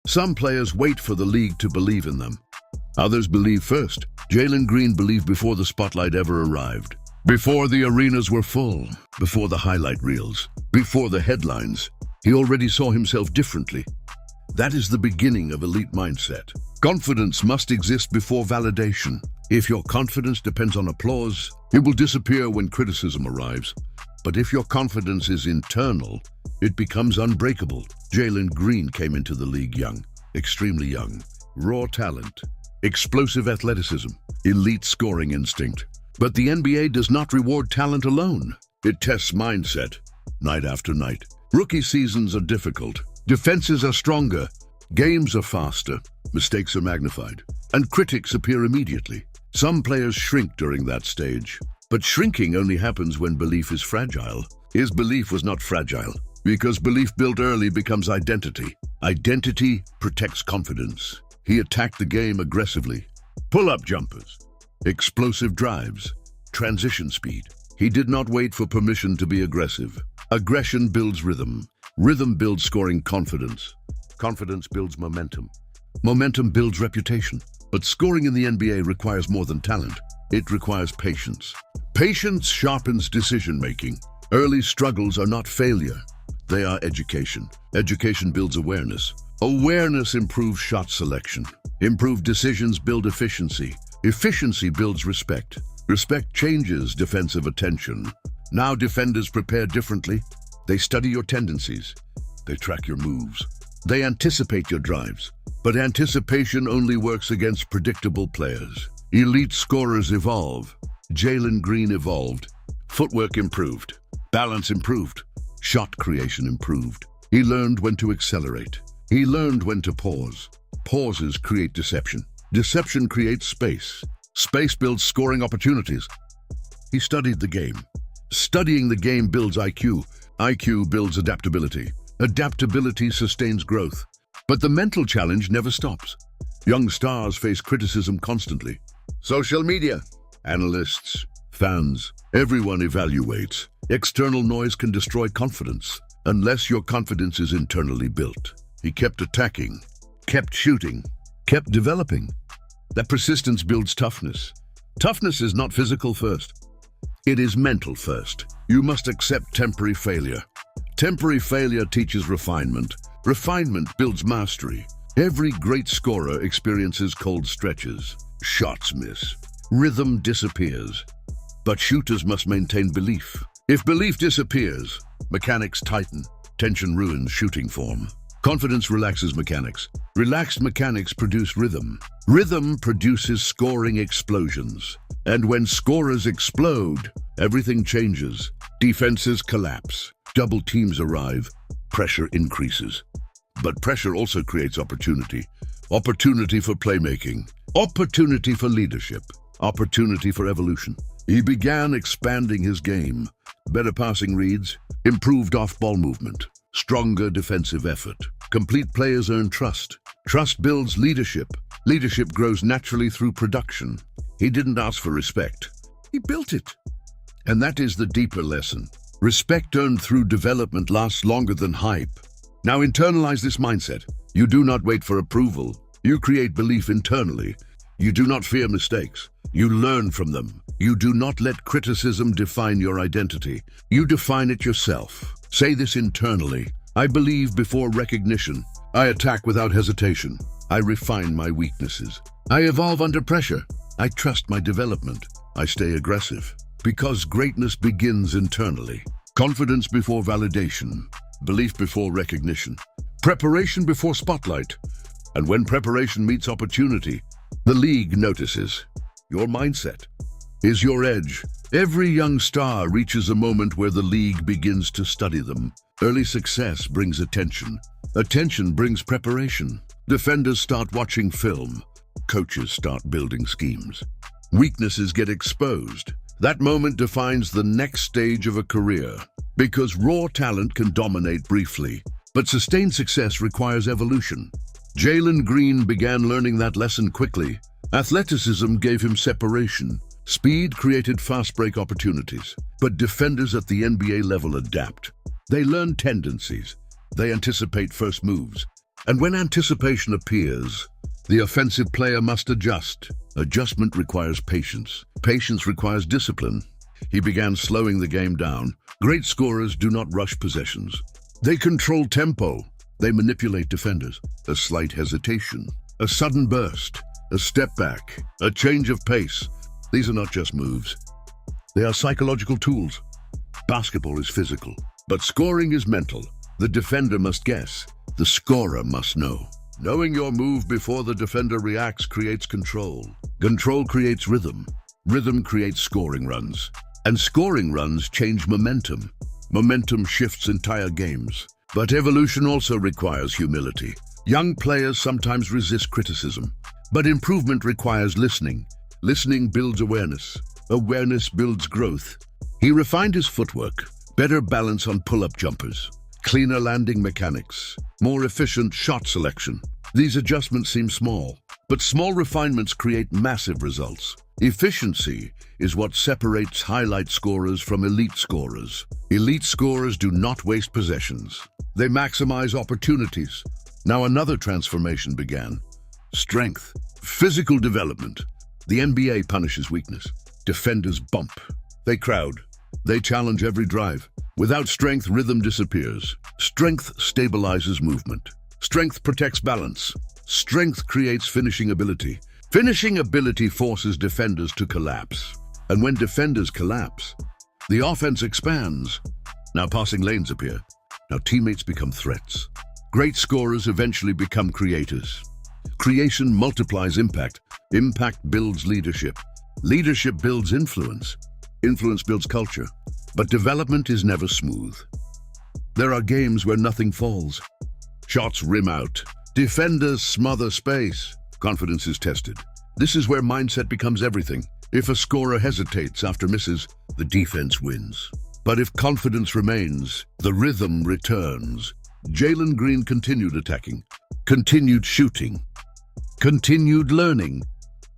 Some players wait for the league to believe in them. Others believe first. Jalen Green believed before the spotlight ever arrived. Before the arenas were full, before the highlight reels, before the headlines, he already saw himself differently. That is the beginning of elite mindset. Confidence must exist before validation. If your confidence depends on applause, it will disappear when criticism arrives. But if your confidence is internal, it becomes unbreakable. Jalen Green came into the league young, extremely young, raw talent, explosive athleticism, elite scoring instinct. But the NBA does not reward talent alone. It tests mindset, night after night. Rookie seasons are difficult. Defenses are stronger. Games are faster. Mistakes are magnified. And critics appear immediately. Some players shrink during that stage. But shrinking only happens when belief is fragile. His belief was not fragile, because belief built early becomes identity. Identity protects confidence. He attacked the game aggressively. Pull-up jumpers, explosive drives, transition speed. He did not wait for permission to be aggressive. Aggression builds rhythm. Rhythm builds scoring confidence. Confidence builds momentum. Momentum builds reputation. But scoring in the NBA requires more than talent. It requires patience. Patience sharpens decision-making. Early struggles are not failure. They are education. Education builds awareness. Awareness improves shot selection. Improved decisions build efficiency. Efficiency builds respect. Respect changes defensive attention. Now defenders prepare differently. They study your tendencies. They track your moves. They anticipate your drives. But anticipation only works against predictable players. Elite scorers evolve. Jalen Green evolved. Footwork improved. Balance improved. Shot creation improved. He learned when to accelerate. He learned when to pause. Pauses create deception. Deception creates space. Space builds scoring opportunities. He studied the game. Studying the game builds IQ. IQ builds adaptability. Adaptability sustains growth. But the mental challenge never stops. Young stars face criticism constantly. Social media, analysts, fans, everyone evaluates. External noise can destroy confidence, unless your confidence is internally built. He kept attacking, kept shooting, kept developing. That persistence builds toughness. Toughness is not physical first. It is mental first. You must accept temporary failure. Temporary failure teaches refinement. Refinement builds mastery. Every great scorer experiences cold stretches. Shots miss. Rhythm disappears. But shooters must maintain belief. If belief disappears, mechanics tighten. Tension ruins shooting form. Confidence relaxes mechanics. Relaxed mechanics produce rhythm. Rhythm produces scoring explosions. And when scorers explode, everything changes. Defenses collapse. Double teams arrive. Pressure increases. But pressure also creates opportunity. Opportunity for playmaking. Opportunity for leadership. Opportunity for evolution. He began expanding his game. Better passing reads. Improved off-ball movement. Stronger defensive effort. Complete players earn trust. Trust builds leadership. Leadership grows naturally through production. He didn't ask for respect. He built it. And that is the deeper lesson. Respect earned through development lasts longer than hype. Now internalize this mindset. You do not wait for approval. You create belief internally. You do not fear mistakes. You learn from them. You do not let criticism define your identity. You define it yourself. Say this internally. I believe before recognition. I attack without hesitation. I refine my weaknesses. I evolve under pressure. I trust my development. I stay aggressive. Because greatness begins internally. Confidence before validation. Belief before recognition. Preparation before spotlight. And when preparation meets opportunity, the league notices. Your mindset is your edge. Every young star reaches a moment where the league begins to study them. Early success brings attention. Attention brings preparation. Defenders start watching film. Coaches start building schemes. Weaknesses get exposed. That moment defines the next stage of a career. Because raw talent can dominate briefly, but sustained success requires evolution. Jalen Green began learning that lesson quickly. Athleticism gave him separation. Speed created fast break opportunities. But defenders at the NBA level adapt. They learn tendencies. They anticipate first moves. And when anticipation appears, the offensive player must adjust. Adjustment requires patience. Patience requires discipline. He began slowing the game down. Great scorers do not rush possessions. They control tempo. They manipulate defenders. A slight hesitation, a sudden burst, a step back, a change of pace. These are not just moves. They are psychological tools. Basketball is physical, but scoring is mental. The defender must guess. The scorer must know. Knowing your move before the defender reacts creates control. Control creates rhythm. Rhythm creates scoring runs. And scoring runs change momentum. Momentum shifts entire games. But evolution also requires humility. Young players sometimes resist criticism. But improvement requires listening. Listening builds awareness. Awareness builds growth. He refined his footwork. Better balance on pull-up jumpers. Cleaner landing mechanics. More efficient shot selection. These adjustments seem small, but small refinements create massive results. Efficiency is what separates highlight scorers from elite scorers. Elite scorers do not waste possessions. They maximize opportunities. Now another transformation began. Strength. Physical development. The NBA punishes weakness. Defenders bump. They crowd. They challenge every drive. Without strength, rhythm disappears. Strength stabilizes movement. Strength protects balance. Strength creates finishing ability. Finishing ability forces defenders to collapse. And when defenders collapse, the offense expands. Now passing lanes appear. Now teammates become threats. Great scorers eventually become creators. Creation multiplies impact. Impact builds leadership. Leadership builds influence. Influence builds culture. But development is never smooth. There are games where nothing falls. Shots rim out. Defenders smother space. Confidence is tested. This is where mindset becomes everything. If a scorer hesitates after misses, the defense wins. But if confidence remains, the rhythm returns. Jalen Green continued attacking, continued shooting, continued learning.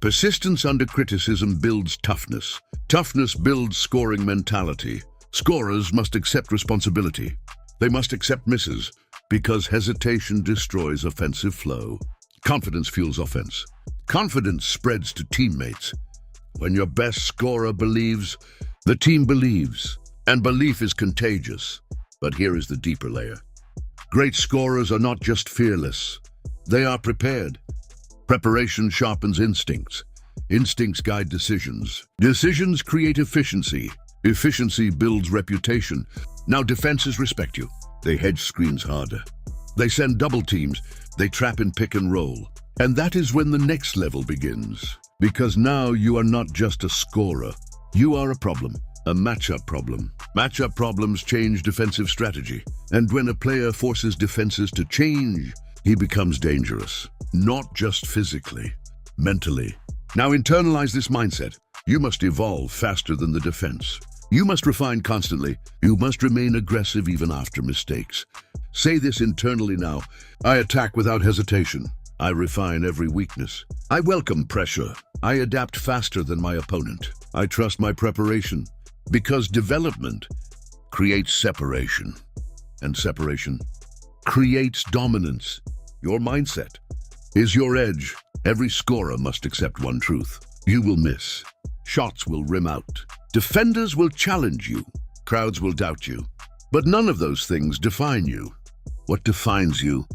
Persistence under criticism builds toughness. Toughness builds scoring mentality. Scorers must accept responsibility. They must accept misses, because hesitation destroys offensive flow. Confidence fuels offense. Confidence spreads to teammates. When your best scorer believes, the team believes, and belief is contagious. But here is the deeper layer. Great scorers are not just fearless. They are prepared. Preparation sharpens instincts. Instincts guide decisions. Decisions create efficiency. Efficiency builds reputation. Now defenses respect you. They hedge screens harder. They send double teams. They trap in pick and roll. And that is when the next level begins. Because now you are not just a scorer. You are a problem, a matchup problem. Matchup problems change defensive strategy. And when a player forces defenses to change, he becomes dangerous. Not just physically, mentally. Now internalize this mindset. You must evolve faster than the defense. You must refine constantly. You must remain aggressive even after mistakes. Say this internally now. I attack without hesitation. I refine every weakness. I welcome pressure. I adapt faster than my opponent. I trust my preparation. Because development creates separation. And separation creates dominance. Your mindset is your edge. Every scorer must accept one truth. You will miss. Shots will rim out. Defenders will challenge you. Crowds will doubt you. But none of those things define you. What defines you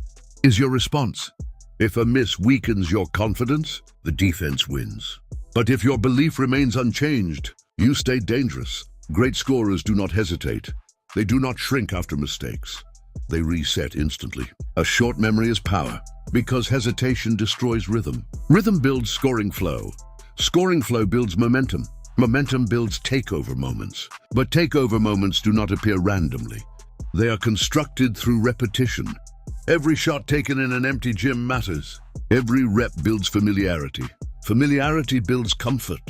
is your response. If a miss weakens your confidence, the defense wins. But if your belief remains unchanged, you stay dangerous. Great scorers do not hesitate. They do not shrink after mistakes. They reset instantly. A short memory is power, because hesitation destroys rhythm. Rhythm builds scoring flow. Scoring flow builds momentum. Momentum builds takeover moments. But takeover moments do not appear randomly. They are constructed through repetition. Every shot taken in an empty gym matters. Every rep builds familiarity. Familiarity builds comfort.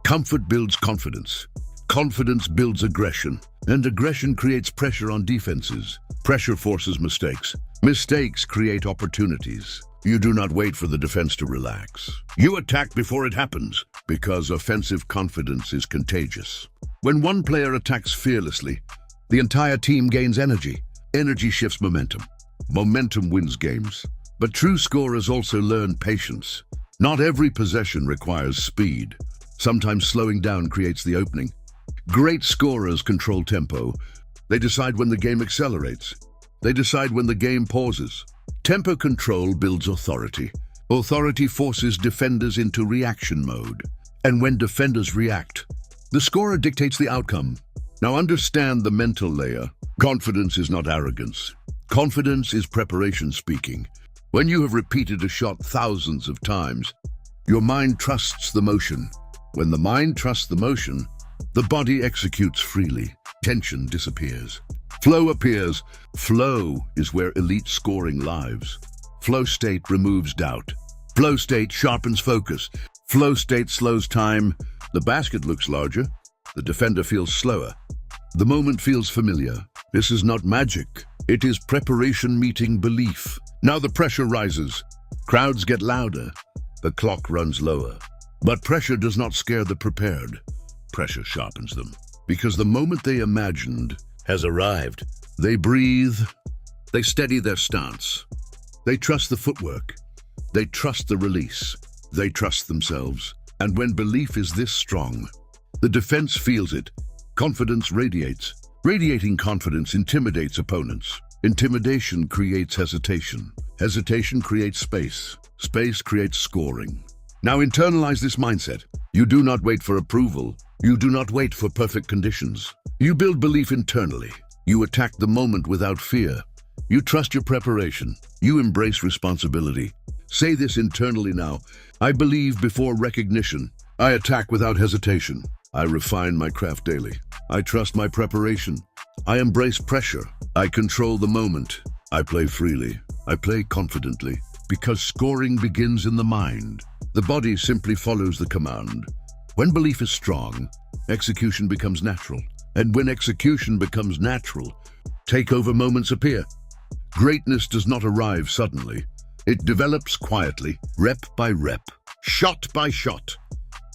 Comfort builds confidence. Confidence builds aggression. And aggression creates pressure on defenses. Pressure forces mistakes. Mistakes create opportunities. You do not wait for the defense to relax. You attack before it happens, because offensive confidence is contagious. When one player attacks fearlessly, the entire team gains energy. Energy shifts momentum. Momentum wins games. But true scorers also learn patience. Not every possession requires speed. Sometimes slowing down creates the opening. Great scorers control tempo. They decide when the game accelerates. They decide when the game pauses. Tempo control builds authority. Authority forces defenders into reaction mode. And when defenders react, the scorer dictates the outcome. Now understand the mental layer. Confidence is not arrogance. Confidence is preparation speaking. When you have repeated a shot thousands of times, your mind trusts the motion. When the mind trusts the motion, the body executes freely. Tension disappears. Flow appears. Flow is where elite scoring lives. Flow state removes doubt. Flow state sharpens focus. Flow state slows time. The basket looks larger. The defender feels slower. The moment feels familiar. This is not magic. It is preparation meeting belief. Now the pressure rises. Crowds get louder. The clock runs lower. But pressure does not scare the prepared. Pressure sharpens them. Because the moment they imagined has arrived. They breathe. They steady their stance. They trust the footwork. They trust the release. They trust themselves. And when belief is this strong, the defense feels it. Confidence radiates. Radiating confidence intimidates opponents. Intimidation creates hesitation. Hesitation creates space. Space creates scoring. Now internalize this mindset. You do not wait for approval. You do not wait for perfect conditions. You build belief internally. You attack the moment without fear. You trust your preparation. You embrace responsibility. Say this internally now. I believe before recognition. I attack without hesitation. I refine my craft daily. I trust my preparation. I embrace pressure. I control the moment. I play freely. I play confidently. Because scoring begins in the mind. The body simply follows the command. When belief is strong, execution becomes natural. And when execution becomes natural, takeover moments appear. Greatness does not arrive suddenly. It develops quietly, rep by rep, shot by shot,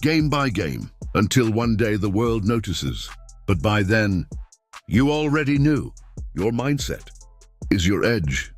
game by game, until one day the world notices. But by then, you already knew. Your mindset is your edge.